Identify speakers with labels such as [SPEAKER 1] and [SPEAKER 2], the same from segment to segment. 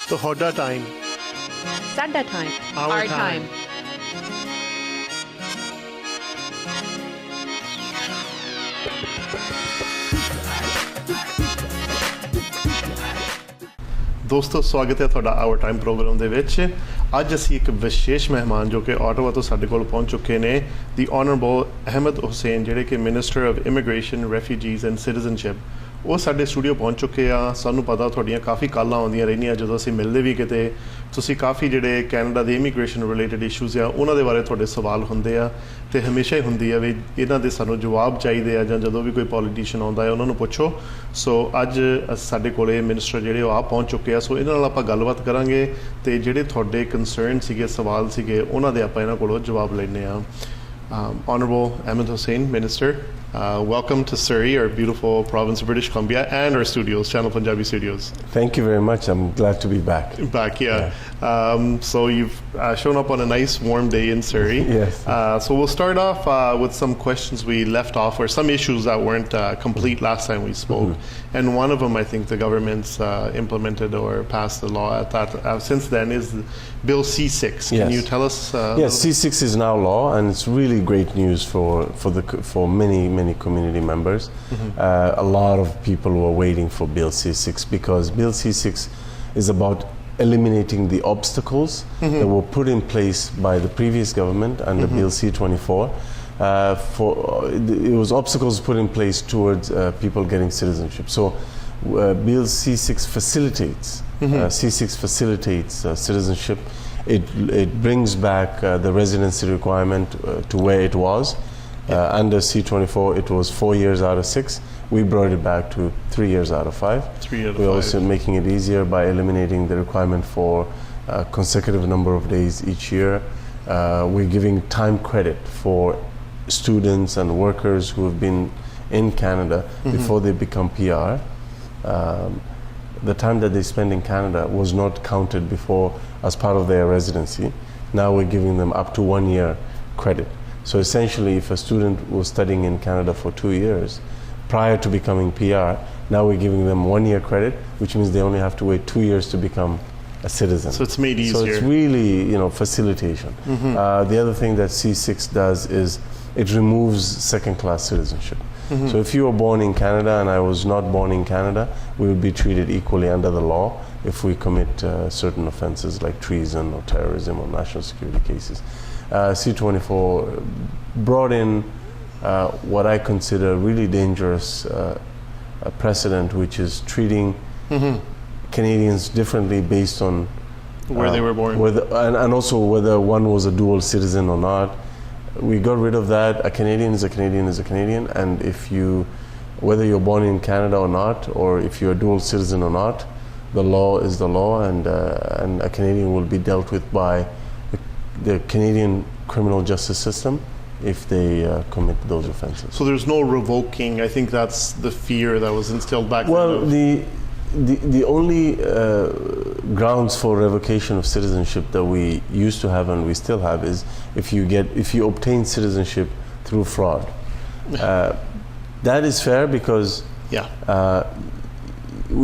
[SPEAKER 1] ਤੁਹਾਡਾ time.
[SPEAKER 2] Sada time.
[SPEAKER 1] Our time. ਦੋਸਤੋ ਸਵਾਗਤ ਹੈ ਤੁਹਾਡਾ ਆਵਰ ਟਾਈਮ ਪ੍ਰੋਗਰਾਮ ਦੇ ਵਿੱਚ। ਅੱਜ ਅਸੀਂ ਇੱਕ ਵਿਸ਼ੇਸ਼ ਮਹਿਮਾਨ ਜੋ ਕਿ ਆਟੋਵਾ ਤੋਂ ਸਾਡੇ ਕੋਲ ਪਹੁੰਚ ਚੁੱਕੇ ਨੇ, ਦੀ ਆਨਰੇਬਲ ਅਹਿਮਦ ਹੁਸੈਨ, ਜਿਹੜੇ ਕਿ minister of immigration, refugees and citizenship. ਉਹ ਸਾਡੇ ਸਟੂਡੀਓ ਪਹੁੰਚ ਚੁੱਕੇ ਆ। ਸਾਨੂੰ ਪਤਾ ਤੁਹਾਡੀਆਂ ਕਾਫੀ ਕਾਲਾਂ ਆਉਂਦੀਆਂ ਰਹਿੰਦੀਆਂ ਜਦੋਂ ਅਸੀਂ ਮਿਲਦੇ ਵੀ ਕਿਤੇ, ਤੁਸੀਂ ਕਾਫੀ ਜਿਹੜੇ ਕੈਨੇਡਾ ਦੇ ਇਮੀਗ੍ਰੇਸ਼ਨ ਰਿਲੇਟਡ ਇਸ਼ੂਜ਼ ਆ ਉਹਨਾਂ ਦੇ ਬਾਰੇ ਤੁਹਾਡੇ ਸਵਾਲ ਹੁੰਦੇ ਆ, ਅਤੇ ਹਮੇਸ਼ਾ ਹੀ ਹੁੰਦੀ ਆ ਵੀ ਇਹਨਾਂ ਦੇ ਸਾਨੂੰ ਜਵਾਬ ਚਾਹੀਦੇ ਆ, ਜਾਂ ਜਦੋਂ ਵੀ ਕੋਈ ਪੋਲੀਟੀਸ਼ੀਅਨ ਆਉਂਦਾ ਹੈ ਉਹਨਾਂ ਨੂੰ ਪੁੱਛੋ। ਸੋ ਅੱਜ ਸਾਡੇ ਕੋਲ ਮਿਨਿਸਟਰ ਜਿਹੜੇ ਉਹ ਆ ਪਹੁੰਚ ਚੁੱਕੇ ਆ। ਸੋ ਇਹਨਾਂ ਨਾਲ ਆਪਾਂ ਗੱਲਬਾਤ ਕਰਾਂਗੇ ਅਤੇ ਜਿਹੜੇ ਤੁਹਾਡੇ ਕੰਸਰਨ ਸੀਗੇ, ਸਵਾਲ ਸੀਗੇ, ਉਹਨਾਂ ਦੇ ਆਪਾਂ ਇਹਨਾਂ ਕੋਲੋਂ ਜਵਾਬ ਲੈਂਦੇ ਆ। Honorable Ahmed Hussain, Minister, welcome to Surrey, our beautiful province of British Columbia, and our studios, Channel Punjabi Studios.
[SPEAKER 3] Thank you very much. I'm glad to be back.
[SPEAKER 1] Yeah. So you've shown up on a nice warm day in Surrey.
[SPEAKER 3] Yes.
[SPEAKER 1] So we'll start off with some questions we left off, or some issues that weren't complete last time we spoke. Mm-hmm. And one of them, I think the government's implemented or passed the law at that since then, is Bill C6. Can you tell us?
[SPEAKER 3] Yes, C6 is now law, and it's really great news for many community members. Mm-hmm. A lot of people were waiting for Bill C6 because Bill C6 is about eliminating the obstacles that were put in place by the previous government under Bill C24. It was obstacles put in place towards people getting citizenship. So Bill C6 facilitates citizenship. It brings back the residency requirement to where it was. Under C24, it was 4 years out of 6. We brought it back to 3 years out of 5. We're also making it easier by eliminating the requirement for a consecutive number of days each year. We're giving time credit for students and workers who have been in Canada before they become PR. The time that they spend in Canada was not counted before as part of their residency. Now we're giving them up to 1 year credit. So essentially, if a student was studying in Canada for 2 years prior to becoming PR, now we're giving them 1 year credit, which means they only have to wait 2 years to become a citizen.
[SPEAKER 1] So it's made easier.
[SPEAKER 3] So it's really, facilitation. The other thing that C6 does is it removes second-class citizenship. So if you were born in Canada and I was not born in Canada, we would be treated equally under the law if we commit certain offenses like treason or terrorism or national security cases. C24 brought in what I consider really dangerous precedent, which is treating Canadians differently based on
[SPEAKER 1] where they were born,
[SPEAKER 3] and also whether one was a dual citizen or not. We got rid of that. A Canadian is a Canadian is a Canadian, and whether you're born in Canada or not, or if you're a dual citizen or not, the law is the law, and a Canadian will be dealt with by the Canadian criminal justice system if they commit those offenses.
[SPEAKER 1] So there's no revoking. I think that's the fear that was instilled back then.
[SPEAKER 3] Well, the only grounds for revocation of citizenship that we used to have and we still have is if you obtain citizenship through fraud. That is fair because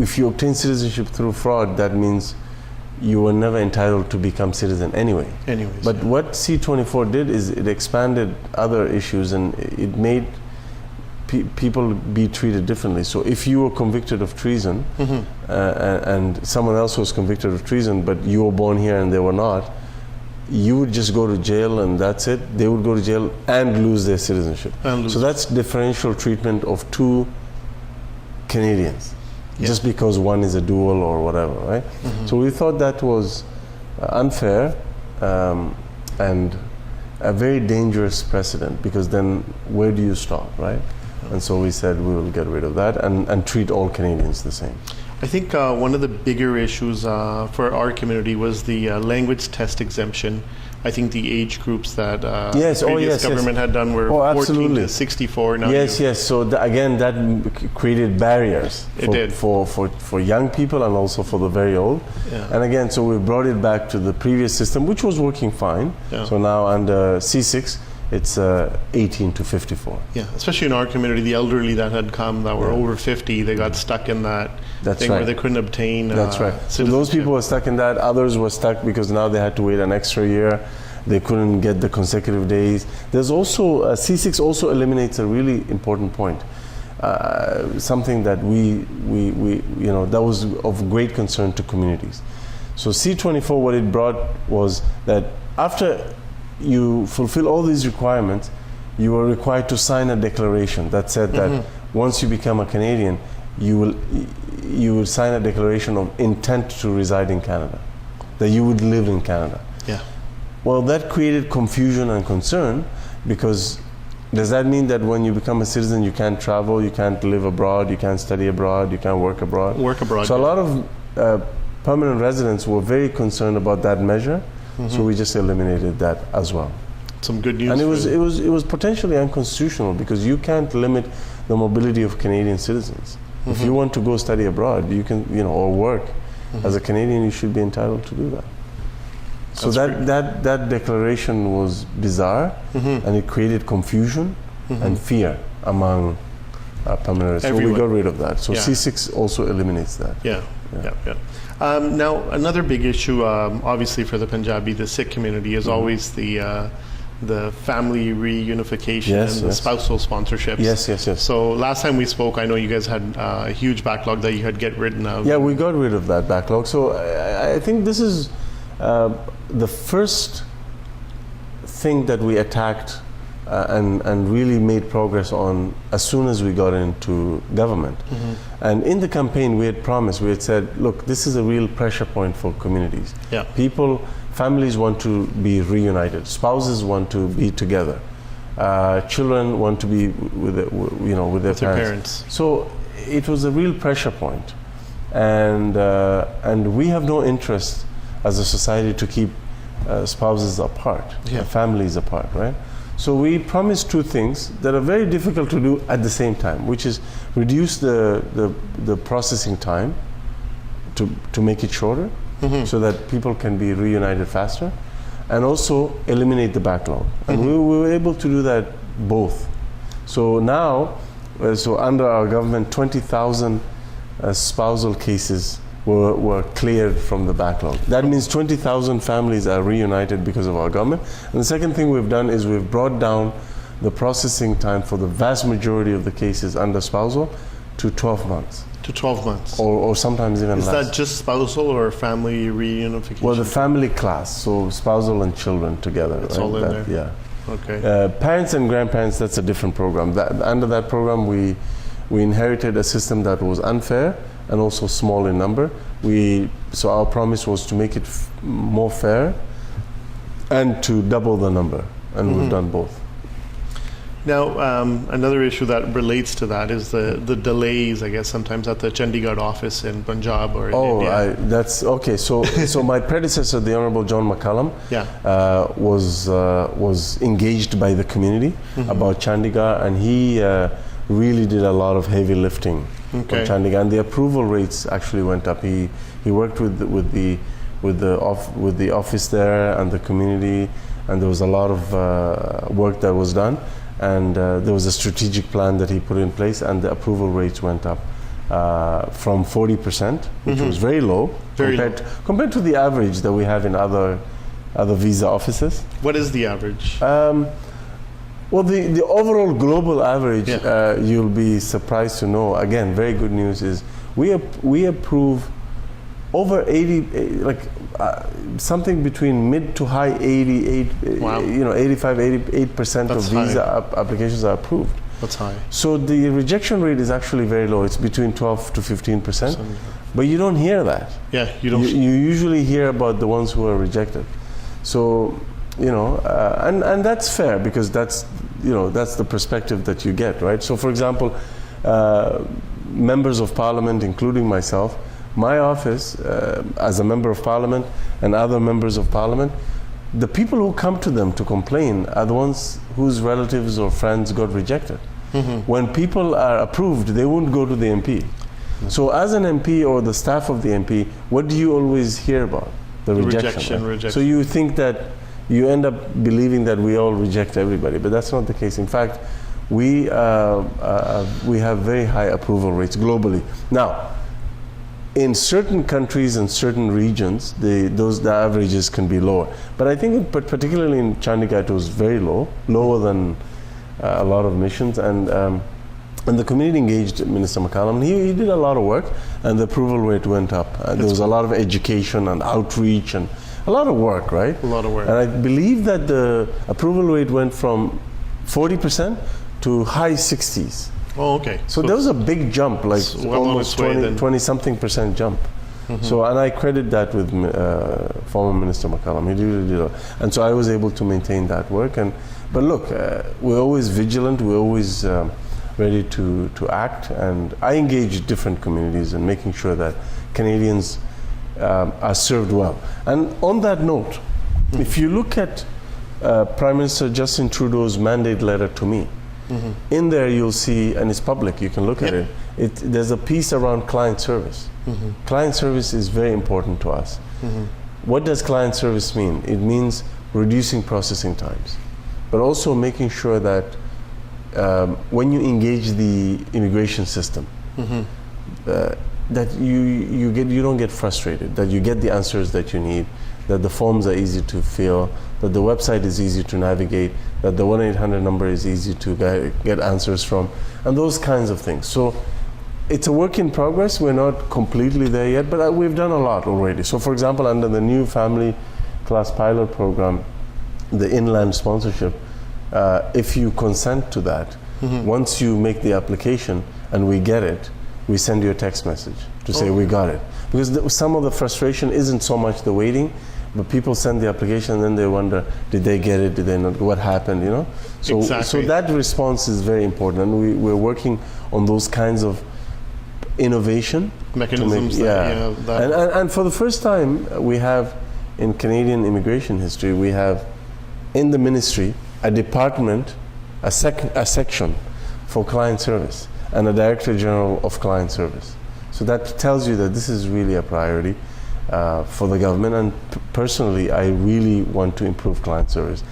[SPEAKER 3] if you obtain citizenship through fraud, that means you were never entitled to become citizen anyway. But what C24 did is it expanded other issues, and it made people be treated differently. So if you were convicted of treason and someone else was convicted of treason, but you were born here and they were not, you would just go to jail and that's it. They would go to jail and lose their citizenship. So that's differential treatment of two Canadians, just because one is a dual or whatever, right? So we thought that was unfair and a very dangerous precedent, because then where do you stop, right? And so we said we will get rid of that and treat all Canadians the same.
[SPEAKER 1] I think one of the bigger issues for our community was the language test exemption. I think the age groups that previous government had done were 14 to 64 now.
[SPEAKER 3] Yes. So again, that created barriers.
[SPEAKER 1] It did.
[SPEAKER 3] For young people and also for the very old. And again, so we brought it back to the previous system, which was working fine. So now under C6, it's 18 to 54.
[SPEAKER 1] Yeah, especially in our community, the elderly that had come that were over 50, they got stuck in that thing where they couldn't obtain
[SPEAKER 3] That's right. So those people were stuck in that. Others were stuck because now they had to wait an extra year. They couldn't get the consecutive days. There's also, C6 also eliminates a really important point. Something that we that was of great concern to communities. So C24, what it brought was that after you fulfill all these requirements, you were required to sign a declaration that said that once you become a Canadian, you will sign a declaration of intent to reside in Canada, that you would live in Canada.
[SPEAKER 1] Yeah.
[SPEAKER 3] Well, that created confusion and concern, because does that mean that when you become a citizen, you can't travel, you can't live abroad, you can't study abroad, you can't work abroad?
[SPEAKER 1] Work abroad.
[SPEAKER 3] So a lot of permanent residents were very concerned about that measure, so we just eliminated that as well.
[SPEAKER 1] Some good news.
[SPEAKER 3] And it was potentially unconstitutional, because you can't limit the mobility of Canadian citizens. If you want to go study abroad, you can, or work as a Canadian, you should be entitled to do that. So that declaration was bizarre, and it created confusion and fear among permanent residents. So we got rid of that. So C6 also eliminates that.
[SPEAKER 1] Yeah. Now, another big issue, obviously for the Punjabi, the Sikh community, is always the family reunification and the spousal sponsorships.
[SPEAKER 3] Yes.
[SPEAKER 1] So last time we spoke, I know you guys had a huge backlog that you had get rid of.
[SPEAKER 3] Yeah, we got rid of that backlog. So I think this is the first thing that we attacked and really made progress on as soon as we got into government. And in the campaign, we had said, look, this is a real pressure point for communities.
[SPEAKER 1] Yeah.
[SPEAKER 3] Families want to be reunited. Spouses want to be together. Children want to be with their parents. So it was a real pressure point. And we have no interest as a society to keep spouses apart, families apart, right? So we promised two things that are very difficult to do at the same time, which is reduce the processing time to make it shorter, so that people can be reunited faster, and also eliminate the backlog. And we were able to do that both. So now, under our government, 20,000 spousal cases were cleared from the backlog. That means 20,000 families are reunited because of our government. And the second thing we've done is we've brought down the processing time for the vast majority of the cases under spousal to 12 months.
[SPEAKER 1] To 12 months.
[SPEAKER 3] Or sometimes even less.
[SPEAKER 1] Is that just spousal or family reunification?
[SPEAKER 3] Well, the family class, so spousal and children together.
[SPEAKER 1] It's all in there?
[SPEAKER 3] Yeah.
[SPEAKER 1] Okay.
[SPEAKER 3] Parents and grandparents, that's a different program. Under that program, we inherited a system that was unfair and also small in number. So our promise was to make it more fair and to double the number, and we've done both.
[SPEAKER 1] Now, another issue that relates to that is the delays, I guess, sometimes at the Chandigarh office in Punjab or in India.
[SPEAKER 3] That's okay. So my predecessor, the Honorable John McCallum, was engaged by the community about Chandigarh, and he really did a lot of heavy lifting on Chandigarh, and the approval rates actually went up. He worked with the office there and the community, and there was a lot of work that was done. And there was a strategic plan that he put in place, and the approval rates went up from 40%, which was very low, compared to the average that we have in other visa offices.
[SPEAKER 1] What is the average?
[SPEAKER 3] Well, the overall global average, you'll be surprised to know, again, very good news, is we approve over 80, something between mid to high 88, 85, 88% of visa applications are approved.
[SPEAKER 1] That's high.
[SPEAKER 3] So the rejection rate is actually very low. It's between 12 to 15%. But you don't hear that.
[SPEAKER 1] Yeah, you don't.
[SPEAKER 3] You usually hear about the ones who are rejected. So, and that's fair, because that's the perspective that you get, right? So, for example, members of parliament, including myself, my office, as a member of parliament and other members of parliament, the people who come to them to complain are the ones whose relatives or friends got rejected. When people are approved, they won't go to the MP. So as an MP or the staff of the MP, what do you always hear about? The rejection. Right? So you think that you end up believing that we all reject everybody, but that's not the case. In fact, we have very high approval rates globally. Now, in certain countries and certain regions, the averages can be lower. But I think, particularly in Chandigarh, it was very low, lower than a lot of missions. And the community engaged Minister McCallum. He did a lot of work, and the approval rate went up. There was a lot of education and outreach and a lot of work, right?
[SPEAKER 1] A lot of work.
[SPEAKER 3] And I believe that the approval rate went from 40% to high 60s.
[SPEAKER 1] Oh, okay.
[SPEAKER 3] So there was a big jump, like almost 20-something% jump. So, and I credit that with former Minister McCallum. He really did. And so I was able to maintain that work. But look, we're always vigilant. We're always ready to act. And I engage different communities in making sure that Canadians are served well. And on that note, if you look at Prime Minister Justin Trudeau's mandate letter to me, in there you'll see, and it's public, you can look at it, there's a piece around client service. Client service is very important to us. What does client service mean? It means reducing processing times, but also making sure that when you engage the immigration system, that you don't get frustrated, that you get the answers that you need, that the forms are easy to fill, that the website is easy to navigate, that the 1-800 number is easy to get answers from, and those kinds of things. So it's a work in progress. We're not completely there yet, but we've done a lot already. So for example, under the new family class pilot program, the inland sponsorship, if you consent to that, once you make the application and we get it, we send you a text message to say we got it. Because some of the frustration isn't so much the waiting, but people send the application and then they wonder, did they get it, did they not, what happened, you know? So, so that response is very important, and we're working on those kinds of innovation
[SPEAKER 1] mechanisms.
[SPEAKER 3] And for the first time, we have, in Canadian immigration history, we have in the ministry a department, a section for client service, and a Director General of Client Service. So that tells you that this is really a priority for the government, and personally, I really want to improve client service.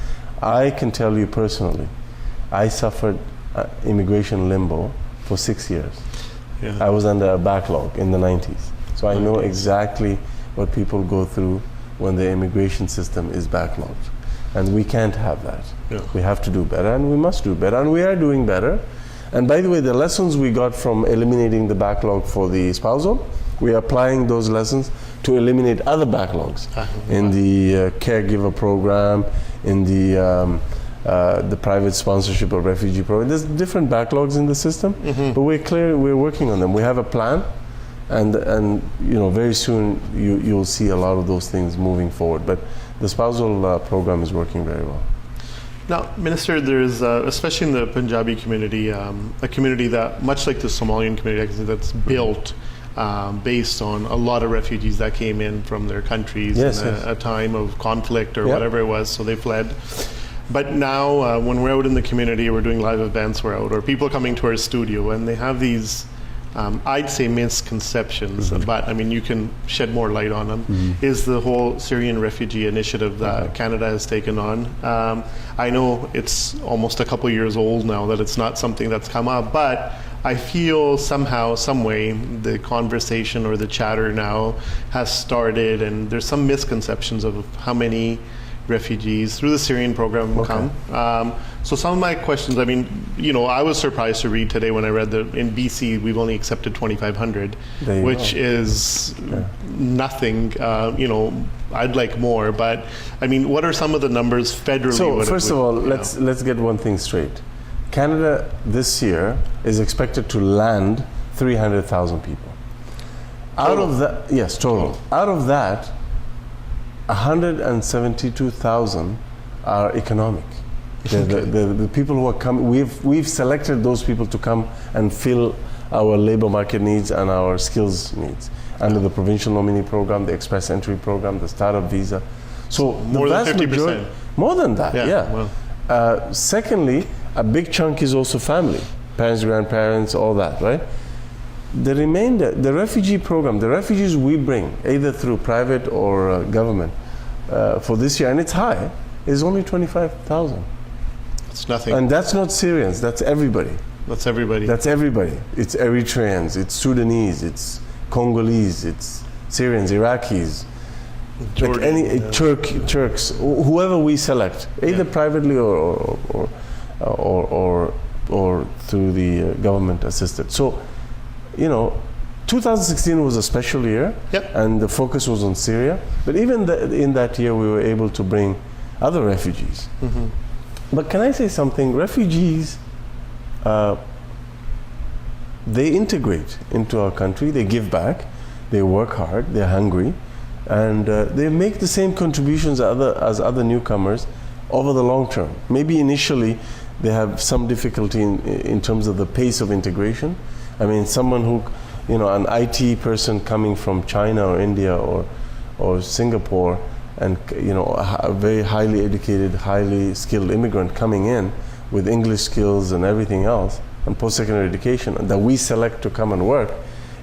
[SPEAKER 3] I can tell you personally, I suffered immigration limbo for 6 years. I was under a backlog in the 90s. So I know exactly what people go through when the immigration system is backlogged. And we can't have that. We have to do better, and we must do better, and we are doing better. And by the way, the lessons we got from eliminating the backlog for the spousal, we are applying those lessons to eliminate other backlogs in the caregiver program, in the private sponsorship of refugee program. There's different backlogs in the system, but we're working on them. We have a plan, and you know, very soon you'll see a lot of those things moving forward. But the spousal program is working very well.
[SPEAKER 1] Now, Minister, there's, especially in the Punjabi community, a community that, much like the Somalian community, that's built based on a lot of refugees that came in from their countries in a time of conflict or whatever it was, so they fled. But now, when we're out in the community, we're doing live events, we're out, or people coming to our studio, and they have these, I'd say, misconceptions, but I mean, you can shed more light on them, is the whole Syrian refugee initiative that Canada has taken on. I know it's almost a couple years old now that it's not something that's come up, but I feel somehow, some way, the conversation or the chatter now has started, and there's some misconceptions of how many refugees through the Syrian program come. So some of my questions, I mean, you know, I was surprised to read today when I read that in BC we've only accepted 2,500, which is nothing. You know, I'd like more, but I mean, what are some of the numbers federally?
[SPEAKER 3] So first of all, let's get one thing straight. Canada this year is expected to land 300,000 people. Out of that, yes, total. Out of that, 172,000 are economic. The people who are coming, we've selected those people to come and fill our labor market needs and our skills needs under the provincial nominee program, the express entry program, the startup visa. So
[SPEAKER 1] more than 50%.
[SPEAKER 3] More than that, Well. Secondly, a big chunk is also family, parents, grandparents, all that, right? The remainder, the refugee program, the refugees we bring, either through private or government, for this year, and it's high, is only 25,000.
[SPEAKER 1] It's nothing.
[SPEAKER 3] And that's not Syrians, that's everybody.
[SPEAKER 1] That's everybody.
[SPEAKER 3] That's everybody. It's Eritreans, it's Sudanese, it's Congolese, it's Syrians, Iraqis,
[SPEAKER 1] Jordan,
[SPEAKER 3] like any Turks, whoever we select, either privately or through the government assisted. So, 2016 was a special year, and the focus was on Syria. But even in that year, we were able to bring other refugees.
[SPEAKER 1] Mm-hmm.
[SPEAKER 3] But can I say something? Refugees, they integrate into our country, they give back, they work hard, they're hungry, and they make the same contributions as other newcomers over the long term. Maybe initially they have some difficulty in terms of the pace of integration. I mean, someone who, an IT person coming from China or India or Singapore, and a very highly educated, highly skilled immigrant coming in with English skills and everything else, and post-secondary education that we select to come and work,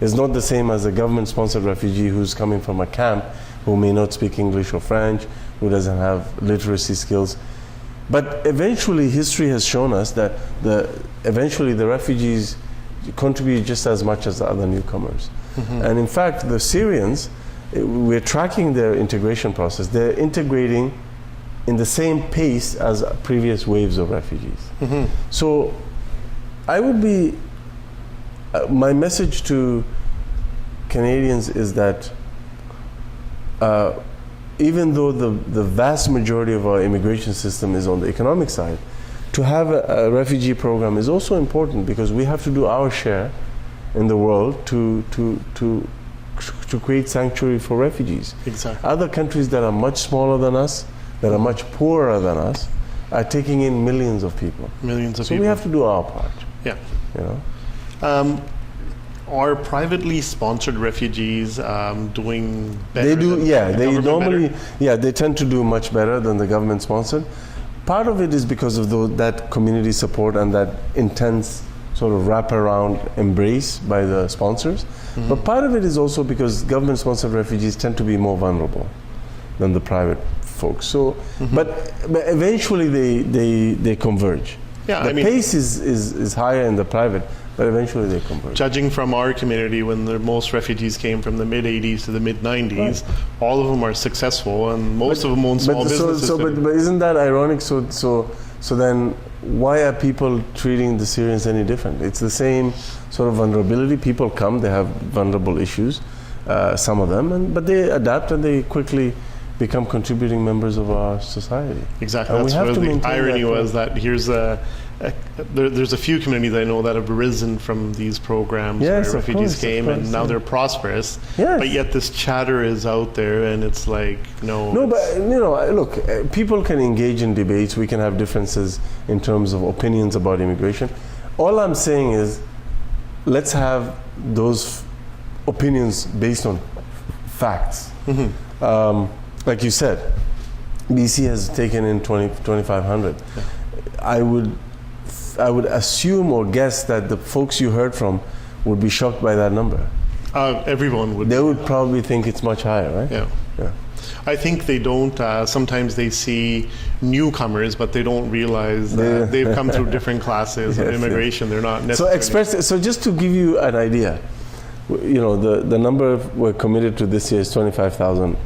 [SPEAKER 3] is not the same as a government-sponsored refugee who's coming from a camp, who may not speak English or French, who doesn't have literacy skills. But eventually, history has shown us that eventually the refugees contribute just as much as the other newcomers. Mm-hmm. And in fact, the Syrians, we're tracking their integration process. They're integrating in the same pace as previous waves of refugees.
[SPEAKER 1] Mm-hmm.
[SPEAKER 3] So I would be, my message to Canadians is that even though the vast majority of our immigration system is on the economic side, to have a refugee program is also important, because we have to do our share in the world to create sanctuary for refugees.
[SPEAKER 1] Exactly.
[SPEAKER 3] Other countries that are much smaller than us, that are much poorer than us, are taking in millions of people.
[SPEAKER 1] Millions of people.
[SPEAKER 3] So we have to do our part.
[SPEAKER 1] Yeah. Are privately sponsored refugees doing better?
[SPEAKER 3] They do, yeah.
[SPEAKER 1] The
[SPEAKER 3] They normally,
[SPEAKER 1] better?
[SPEAKER 3] they tend to do much better than the government sponsored. Part of it is because of that community support and that intense sort of wraparound embrace by the sponsors. Mm-hmm. But part of it is also because government sponsored refugees tend to be more vulnerable than the private folks. So, mm-hmm. but eventually they converge.
[SPEAKER 1] Yeah,
[SPEAKER 3] the pace is higher in the private, but eventually they converge.
[SPEAKER 1] Judging from our community, when the most refugees came from the mid-'80s to the mid-'90s, all of them are successful, and most of them own small businesses.
[SPEAKER 3] But isn't that ironic? So then why are people treating the Syrians any different? It's the same sort of vulnerability. People come, they have vulnerable issues, some of them, but they adapt and they quickly become contributing members of our society.
[SPEAKER 1] Exactly. That's where the irony was that there's a few communities I know that have risen from these programs where refugees came, and now they're prosperous.
[SPEAKER 3] Yes.
[SPEAKER 1] But yet this chatter is out there, and it's like, no.
[SPEAKER 3] No, but look, people can engage in debates. We can have differences in terms of opinions about immigration. All I'm saying is, let's have those opinions based on facts. Mm-hmm. Like you said, BC has taken in 2,500. Yeah. I would assume or guess that the folks you heard from would be shocked by that number.
[SPEAKER 1] Everyone would.
[SPEAKER 3] They would probably think it's much higher, right?
[SPEAKER 1] Yeah. I think they don't. Sometimes they see newcomers, but they don't realize that they've come through different classes of immigration. They're not necessarily.
[SPEAKER 3] So just to give you an idea, the number we're committed to this year is 25,000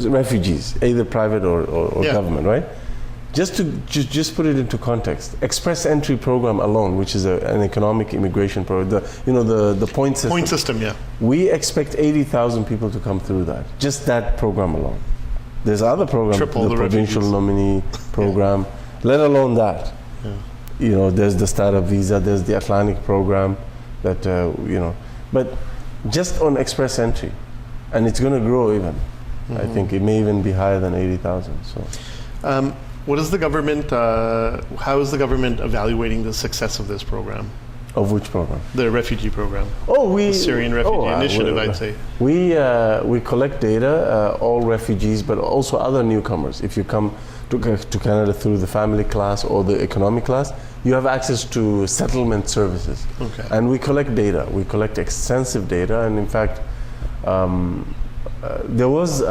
[SPEAKER 3] refugees, either private or government, right? Just to put it into context, Express Entry Program alone, which is an economic immigration program, the point system.
[SPEAKER 1] Point system, yeah.
[SPEAKER 3] We expect 80,000 people to come through that, just that program alone. There's other programs, the provincial refugees. Nominee program, let alone that. Yeah. There's the startup visa, there's the Atlantic program, that but just on Express Entry, and it's going to grow even. Mm-hmm. I think it may even be higher than 80,000. So.
[SPEAKER 1] What is the government? How is the government evaluating the success of this program?
[SPEAKER 3] Of which program?
[SPEAKER 1] The refugee program.
[SPEAKER 3] The
[SPEAKER 1] Syrian Refugee Initiative, I'd say.
[SPEAKER 3] We collect data, all refugees, but also other newcomers. If you come to Canada through the family class or the economic class, you have access to settlement services.
[SPEAKER 1] Okay.
[SPEAKER 3] And we collect data. We collect extensive data, and in fact, there was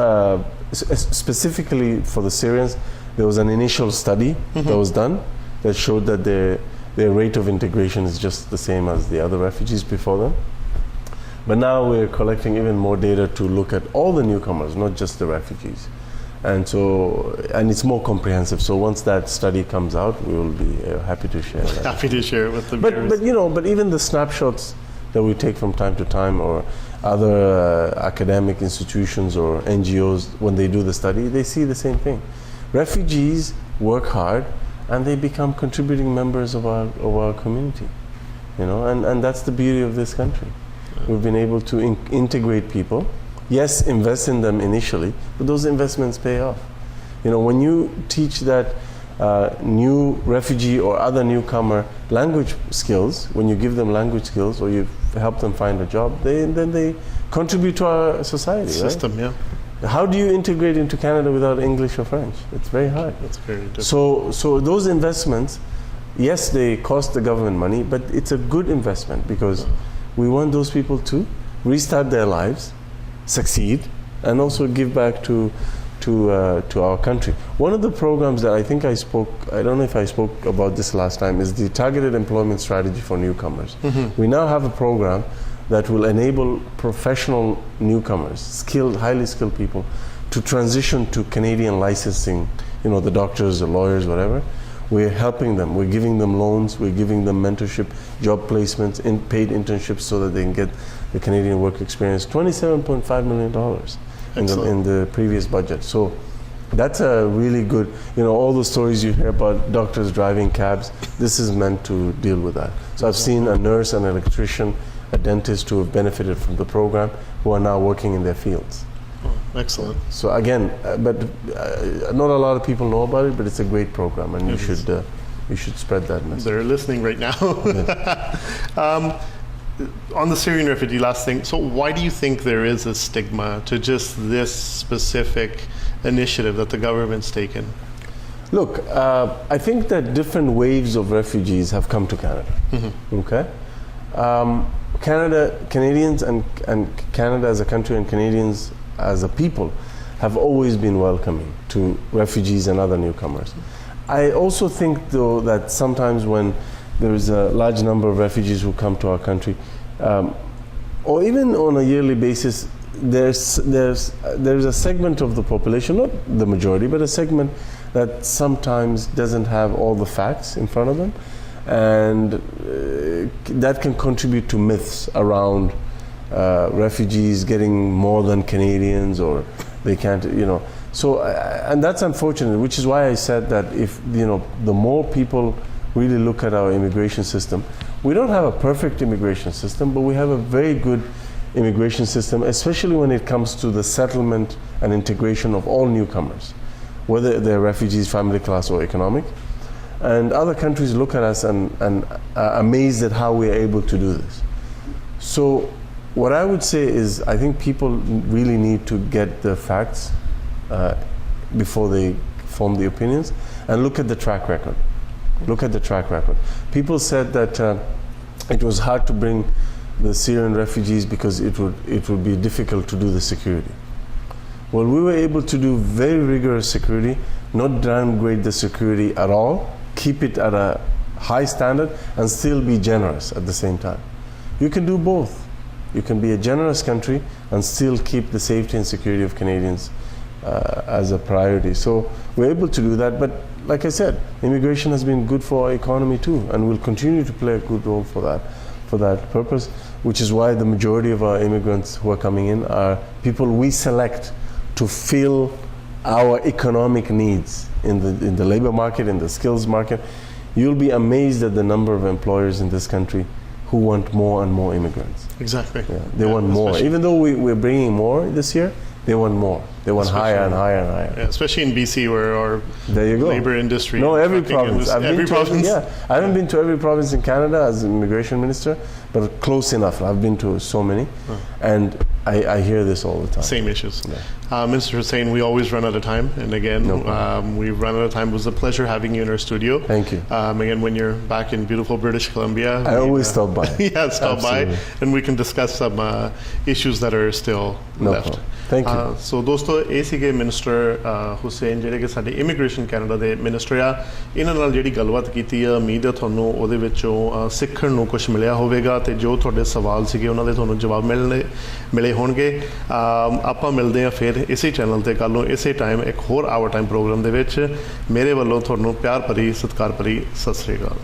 [SPEAKER 3] specifically for the Syrians, there was an initial study that was done that showed that their rate of integration is just the same as the other refugees before them. But now we're collecting even more data to look at all the newcomers, not just the refugees. And it's more comprehensive. So once that study comes out, we will be happy to share that.
[SPEAKER 1] Happy to share it with the
[SPEAKER 3] viewers. But even the snapshots that we take from time to time, or other academic institutions or NGOs, when they do the study, they see the same thing. Refugees work hard, and they become contributing members of our community, and that's the beauty of this country. We've been able to integrate people. Yes, invest in them initially, but those investments pay off. When you teach that new refugee or other newcomer language skills, when you give them language skills or you help them find a job, then they contribute to our society.
[SPEAKER 1] System,
[SPEAKER 3] right? Yeah. How do you integrate into Canada without English or French? It's very hard.
[SPEAKER 1] It's very difficult.
[SPEAKER 3] So those investments, yes, they cost the government money, but it's a good investment because we want those people to restart their lives, succeed, and also give back to our country. One of the programs that I think I don't know if I spoke about this last time, is the targeted employment strategy for newcomers. We now have a program that will enable professional newcomers, highly skilled people, to transition to Canadian licensing, the doctors, the lawyers, whatever. We're helping them. We're giving them loans. We're giving them mentorship, job placements, paid internships so that they can get the Canadian work experience. $27.5 million in the previous budget. So that's a really good, all the stories you hear about doctors driving cabs, this is meant to deal with that. So I've seen a nurse, an electrician, a dentist who have benefited from the program, who are now working in their fields.
[SPEAKER 1] Excellent.
[SPEAKER 3] So again, but not a lot of people know about it, but it's a great program, and you should spread that message.
[SPEAKER 1] They're listening right now. On the Syrian refugee, last thing. So why do you think there is a stigma to just this specific initiative that the government's taken?
[SPEAKER 3] Look, I think that different waves of refugees have come to Canada. Okay. Canadians and Canada as a country and Canadians as a people have always been welcoming to refugees and other newcomers. I also think, though, that sometimes when there is a large number of refugees who come to our country, or even on a yearly basis, there's a segment of the population, not the majority, but a segment that sometimes doesn't have all the facts in front of them, and that can contribute to myths around refugees getting more than Canadians, or they can't, So, and that's unfortunate, which is why I said that if, the more people really look at our immigration system, we don't have a perfect immigration system, but we have a very good immigration system, especially when it comes to the settlement and integration of all newcomers, whether they're refugees, family class, or economic. And other countries look at us and are amazed at how we are able to do this. So what I would say is, I think people really need to get the facts before they form the opinions, and look at the track record. Look at the track record. People said that it was hard to bring the Syrian refugees because it would be difficult to do the security. Well, we were able to do very rigorous security, not downgrade the security at all, keep it at a high standard, and still be generous at the same time. You can do both. You can be a generous country and still keep the safety and security of Canadians as a priority. So we're able to do that, but like I said, immigration has been good for our economy too, and will continue to play a good role for that purpose, which is why the majority of our immigrants who are coming in are people we select to fill our economic needs in the labor market, in the skills market. You'll be amazed at the number of employers in this country who want more and more immigrants.
[SPEAKER 1] Exactly.
[SPEAKER 3] Yeah, they want more. Even though we're bringing more this year, they want more. They want higher and higher and higher.
[SPEAKER 1] Yeah, especially in BC, where our
[SPEAKER 3] labor
[SPEAKER 1] industry.
[SPEAKER 3] No, every province.
[SPEAKER 1] I
[SPEAKER 3] haven't been to every province in Canada as immigration minister, but close enough. I've been to so many, and I hear this all the time.
[SPEAKER 1] Same issues.
[SPEAKER 3] Yeah.
[SPEAKER 1] Mr. Hussain, we always run out of time, and again, we've run out of time. It was a pleasure having you in our studio.
[SPEAKER 3] Thank you.
[SPEAKER 1] Again, when you're back in beautiful British Columbia,
[SPEAKER 3] I always stop by.
[SPEAKER 1] Stop by, and we can discuss some issues that are still left.
[SPEAKER 3] Problem. Thank you.
[SPEAKER 1] ਸੋ ਦੋਸਤੋ ਇਹ ਸੀਗੇ minister Hussain ਜਿਹੜੇ ਕਿ ਸਾਡੇ immigration Canada ਦੇ minister ਆ। ਇਹਨਾਂ ਨਾਲ ਜਿਹੜੀ ਗੱਲਬਾਤ ਕੀਤੀ ਆ, ਉਮੀਦ ਹੈ ਤੁਹਾਨੂੰ ਉਹਦੇ ਵਿੱਚੋਂ ਸਿੱਖਣ ਨੂੰ ਕੁਝ ਮਿਲਿਆ ਹੋਵੇਗਾ ਅਤੇ ਜੋ ਤੁਹਾਡੇ ਸਵਾਲ ਸੀਗੇ ਉਹਨਾਂ ਦੇ ਤੁਹਾਨੂੰ ਜਵਾਬ ਮਿਲੇ ਹੋਣਗੇ। ਆਪਾਂ ਮਿਲਦੇ ਹਾਂ ਫਿਰ ਇਸੇ ਚੈਨਲ 'ਤੇ ਕੱਲ੍ਹ ਨੂੰ ਇਸੇ ਟਾਈਮ ਇੱਕ ਹੋਰ ਆਵਰ ਟਾਈਮ ਪ੍ਰੋਗਰਾਮ ਦੇ ਵਿੱਚ। ਮੇਰੇ ਵੱਲੋਂ ਤੁਹਾਨੂੰ ਪਿਆਰ ਭਰੀ ਸਤਿਕਾਰ ਭਰੀ ਸਤਿ ਸ਼੍ਰੀ ਅਕਾਲ।